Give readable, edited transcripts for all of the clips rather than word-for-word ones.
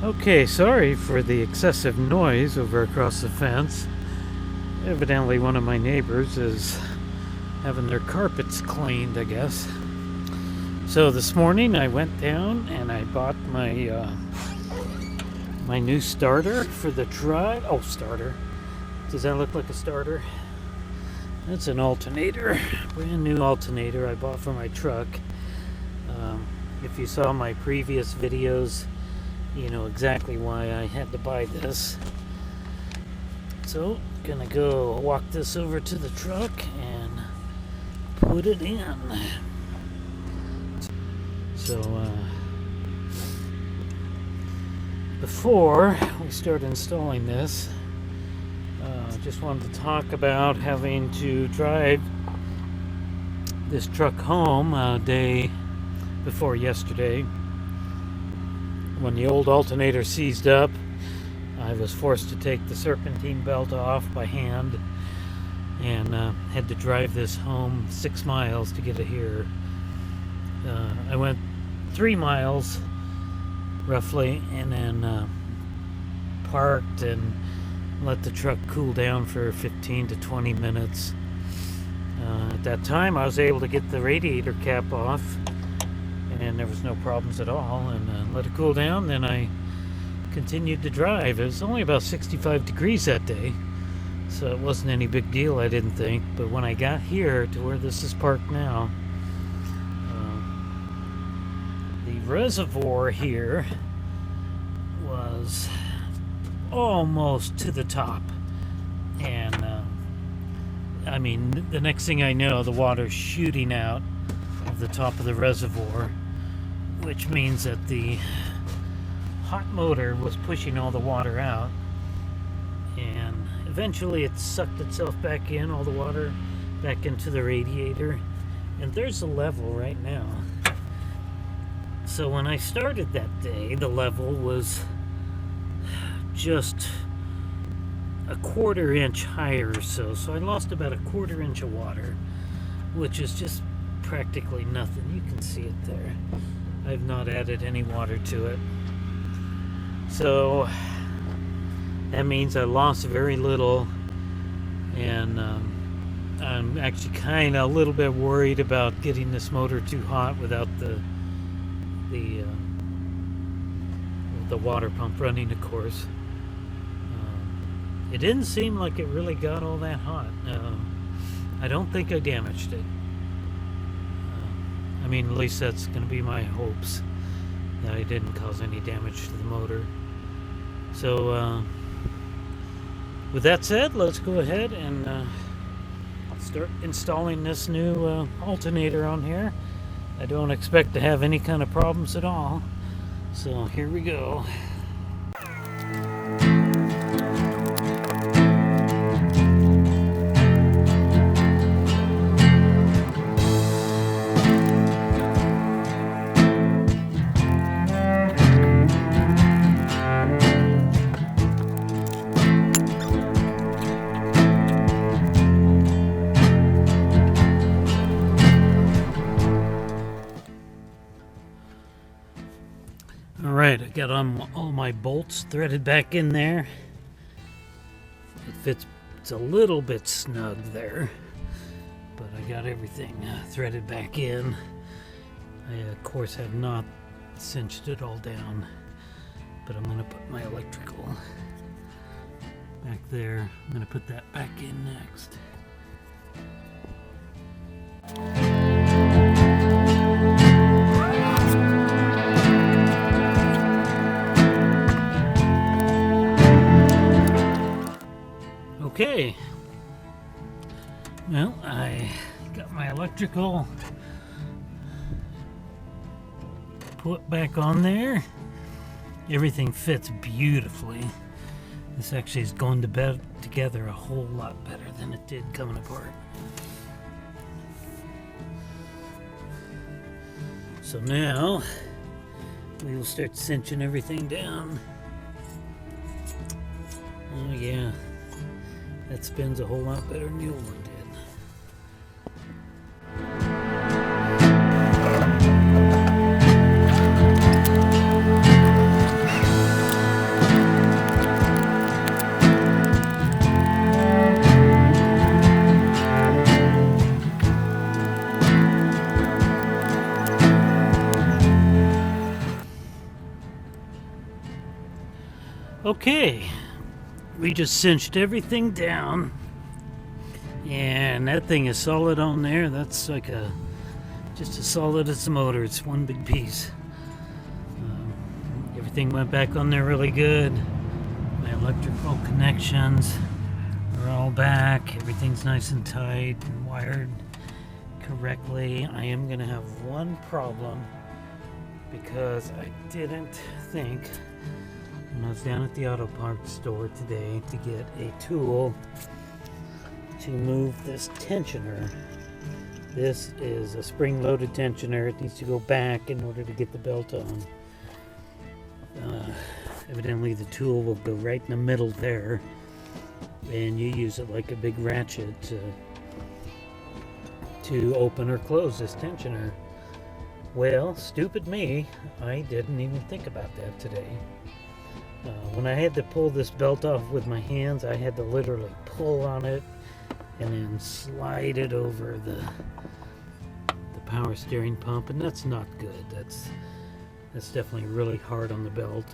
Okay, sorry for the excessive noise over across the fence. Evidently, one of my neighbors is having their carpets cleaned, I guess. So this morning I went down and I bought my my new starter for the truck. Oh, starter. Does that look like a starter? That's an alternator. Brand new alternator I bought for my truck. If you saw my previous videos, you know exactly why I had to buy this. So, gonna go walk this over to the truck and put it in. So, before we start installing this, just wanted to talk about having to drive this truck home a day before yesterday. When the old alternator seized up, I was forced to take the serpentine belt off by hand and had to drive this home 6 miles to get it here. I went 3 miles roughly and then parked and let the truck cool down for 15 to 20 minutes. At that time I was able to get the radiator cap off and there was no problems at all, and let it cool down. Then I continued to drive. It was only about 65 degrees that day, so it wasn't any big deal, I didn't think. But when I got here to where this is parked now, the reservoir here was almost to the top, and I mean, the next thing I know, the water's shooting out of the top of the reservoir, which means that the hot motor was pushing all the water out, and eventually it sucked itself back in, all the water back into the radiator, and there's a level right now. So when I started that day, the level was just a 1/4 inch higher or so I lost about a 1/4 inch of water, which is just practically nothing. You can see it there. I've not added any water to it, so that means I lost very little, and I'm actually kind of a little bit worried about getting this motor too hot without the water pump running, of course. It didn't seem like it really got all that hot. I don't think I damaged it. I mean, at least that's going to be my hopes, that I didn't cause any damage to the motor. So, with that said, let's go ahead and start installing this new alternator on here. I don't expect to have any kind of problems at all. So, here we go. Alright, I got all my bolts threaded back in there. It fits, it's a little bit snug there, but I got everything threaded back in. I, of course, have not cinched it all down, but I'm going to put my electrical back there. I'm going to put that back in next. Okay, well, I got my electrical put back on there. Everything fits beautifully. This actually is going to bed together a whole lot better than it did coming apart. So now we will start cinching everything down. Oh yeah. That spins a whole lot better than the old one did. Okay, we just cinched everything down, and that thing is solid on there. That's like just as solid as the motor. It's one big piece. Everything went back on there really good. My electrical connections are all back. Everything's nice and tight and wired correctly. I am going to have one problem because I didn't think when I was down at the auto parts store today to get a tool to move this tensioner. This is a spring-loaded tensioner. It needs to go back in order to get the belt on. Evidently the tool will go right in the middle there, and you use it like a big ratchet to open or close this tensioner. Well, stupid me, I didn't even think about that today. When I had to pull this belt off with my hands, I had to literally pull on it and then slide it over the power steering pump, and that's not good. That's definitely really hard on the belt.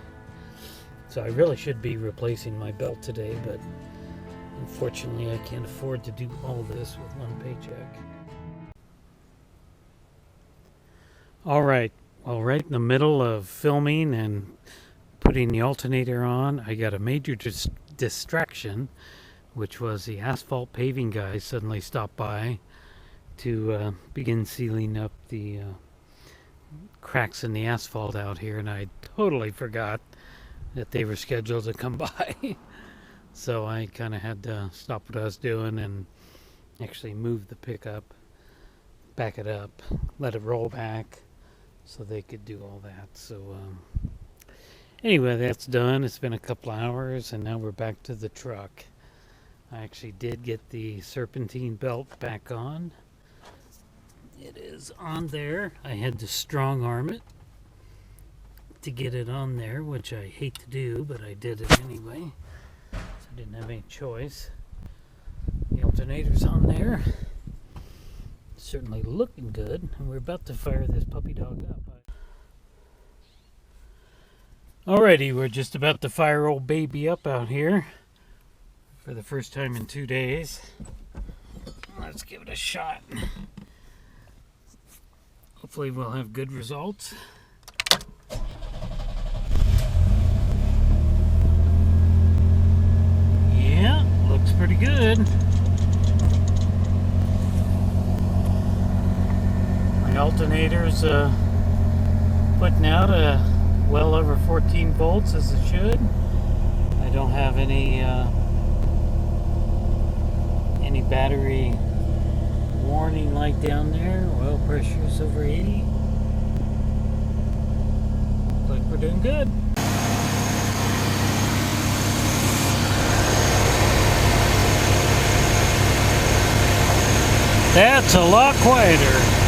So I really should be replacing my belt today, but unfortunately I can't afford to do all this with one paycheck. All right, well, right in the middle of filming and putting the alternator on, I got a major distraction, which was the asphalt paving guys suddenly stopped by to begin sealing up the cracks in the asphalt out here, and I totally forgot that they were scheduled to come by. So I kind of had to stop what I was doing and actually move the pickup, back it up, let it roll back so they could do all that. So anyway, that's done. It's been a couple hours, and now we're back to the truck. I actually did get the serpentine belt back on. It is on there. I had to strong arm it to get it on there, which I hate to do, but I did it anyway. So I didn't have any choice. The alternator's on there. Certainly looking good, and we're about to fire this puppy dog up. Alrighty, we're just about to fire old baby up out here for the first time in 2 days. Let's give it a shot. Hopefully we'll have good results. Yeah, looks pretty good. My alternator's putting out well over 14 volts as it should. I don't have any battery warning light down there. Oil pressure is over 80. Looks like we're doing good. That's a lot quieter.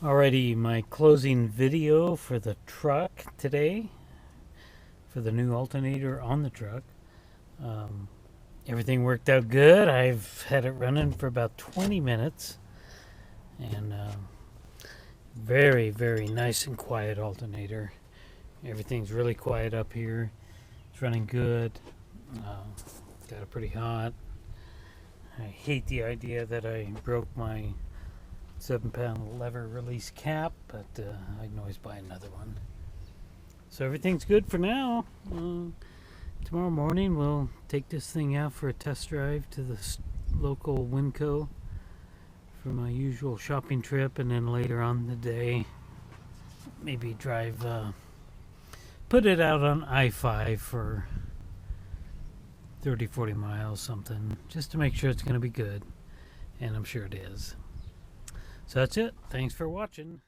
Alrighty, my closing video for the truck today, for the new alternator on the truck. Everything worked out good. I've had it running for about 20 minutes, and very, very nice and quiet alternator. Everything's really quiet up here. It's running good. Got it pretty hot. I hate the idea that I broke my 7-pound lever release cap, but I can always buy another one. So everything's good for now. Tomorrow morning we'll take this thing out for a test drive to the local Winco for my usual shopping trip, and then later on in the day maybe drive, put it out on I-5 for 30-40 miles, something, just to make sure it's going to be good, and I'm sure it is. So that's it. Thanks for watching.